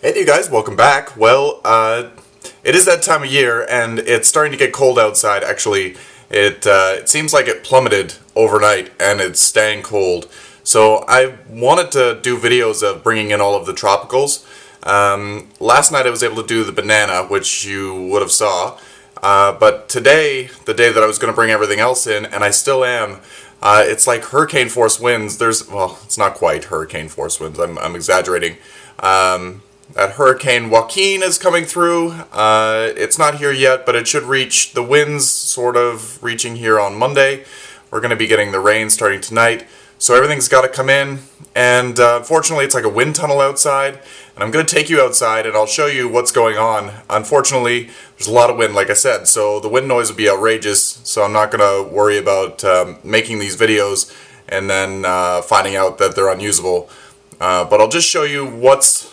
Hey you guys, welcome back. Well, it is that time of year, and it's starting to get cold outside. Actually, it seems like it plummeted overnight, and it's staying cold. So I wanted to do videos of bringing in all of the tropicals. Last night I was able to do the banana, which you would have saw. But today, the day that I was going to bring everything else in, and I still am, it's like hurricane force winds. Well, it's not quite hurricane force winds. I'm exaggerating. That Hurricane Joaquin is coming through. It's not here yet, but it should reach the winds, sort of reaching here on Monday. We're going to be getting the rain starting tonight. So everything's got to come in. And unfortunately, it's like a wind tunnel outside. And I'm going to take you outside and I'll show you what's going on. Unfortunately, there's a lot of wind, like I said. So the wind noise will be outrageous. So I'm not going to worry about making these videos and then finding out that they're unusable. But I'll just show you what's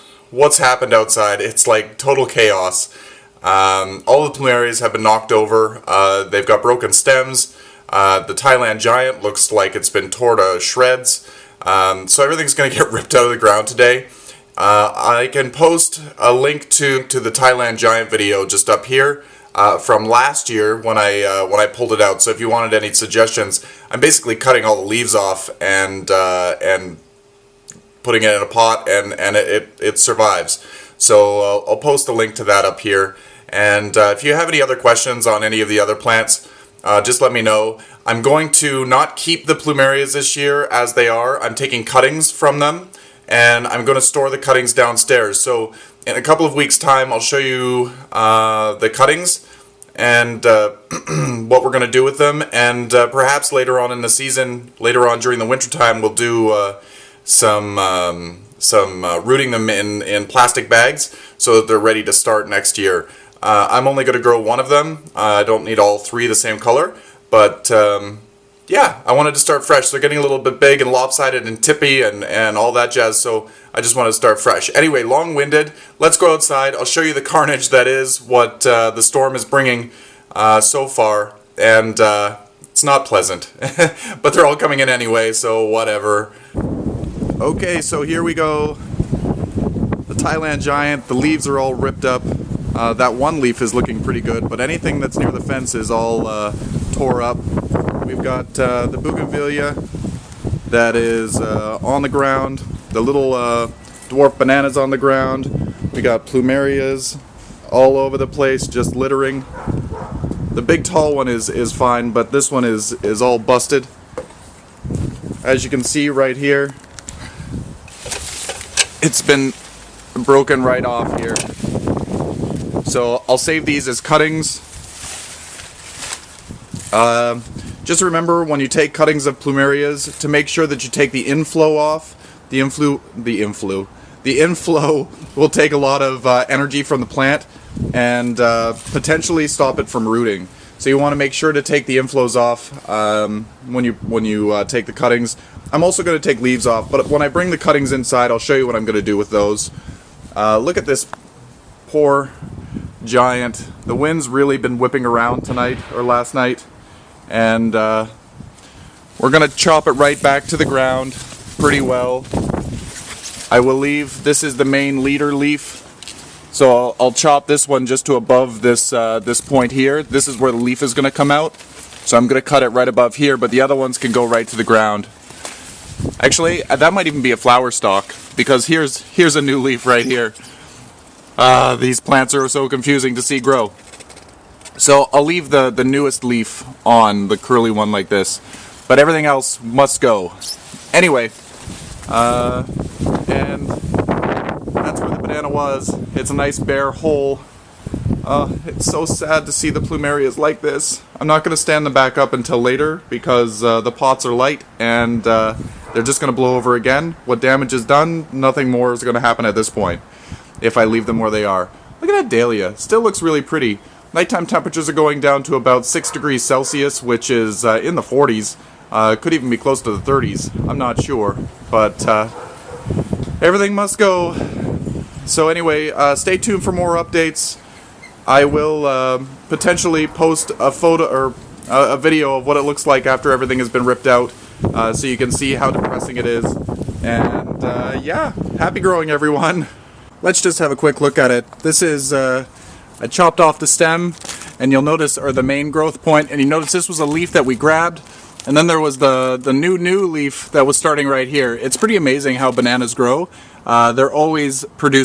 happened outside. It's like total chaos. All the plumerias have been knocked over. They've got broken stems. The Thailand giant looks like it's been torn to shreds. So everything's going to get ripped out of the ground today. I can post a link to the Thailand giant video just up here from last year when I pulled it out. So if you wanted any suggestions, I'm basically cutting all the leaves off and putting it in a pot, and it survives. So I'll post a link to that up here. And if you have any other questions on any of the other plants, just let me know. I'm going to not keep the plumerias this year as they are. I'm taking cuttings from them, and I'm going to store the cuttings downstairs. So in a couple of weeks' time, I'll show you the cuttings and what we're going to do with them. And perhaps later on in the season, later on during the winter time, we'll do some rooting them in plastic bags so that they're ready to start next year. I'm only going to grow one of them. I don't need all three the same color, but yeah, I wanted to start fresh. They're getting a little bit big and lopsided and tippy and all that jazz, so I just wanted to start fresh. Anyway, long-winded. Let's go outside. I'll show you the carnage that is what the storm is bringing so far, and it's not pleasant. But they're all coming in anyway, so whatever. Okay, so here we go. The Thailand giant, the leaves are all ripped up. That one leaf is looking pretty good, but anything that's near the fence is all tore up. We've got the bougainvillea that is on the ground. The little dwarf bananas on the ground. We got plumerias all over the place, just littering. The big tall one is fine, but this one is all busted. As you can see right here, it's been broken right off here. So I'll save these as cuttings. Just remember when you take cuttings of plumerias to make sure that you take the inflow off. The inflow will take a lot of energy from the plant and potentially stop it from rooting. So you want to make sure to take the inflows off when you take the cuttings. I'm also going to take leaves off, but when I bring the cuttings inside, I'll show you what I'm going to do with those. Look at this poor giant. The wind's really been whipping around tonight, or last night, and we're going to chop it right back to the ground pretty well. I will leave, this is the main leader leaf, so I'll chop this one just to above this this point here. This is where the leaf is going to come out, so I'm going to cut it right above here, but the other ones can go right to the ground. Actually, that might even be a flower stalk, because here's a new leaf right here. These plants are so confusing to see grow. So I'll leave the newest leaf on, the curly one like this, but everything else must go. Anyway, and that's where the banana was. It's a nice bare hole. It's so sad to see the plumerias like this. I'm not going to stand them back up until later because the pots are light and they're just going to blow over again. What damage is done, nothing more is going to happen at this point if I leave them where they are. Look at that dahlia. Still looks really pretty. Nighttime temperatures are going down to about 6 degrees Celsius, which is in the 40s. Could even be close to the 30s. I'm not sure. But everything must go. So anyway, stay tuned for more updates. I will potentially post a photo or a video of what it looks like after everything has been ripped out, so you can see how depressing it is. And yeah, happy growing, everyone. let's just have a quick look at it. This is, I chopped off the stem, and you'll notice, or the main growth point, and you notice this was a leaf that we grabbed, and then there was the new leaf that was starting right here. It's pretty amazing how bananas grow. They're always producing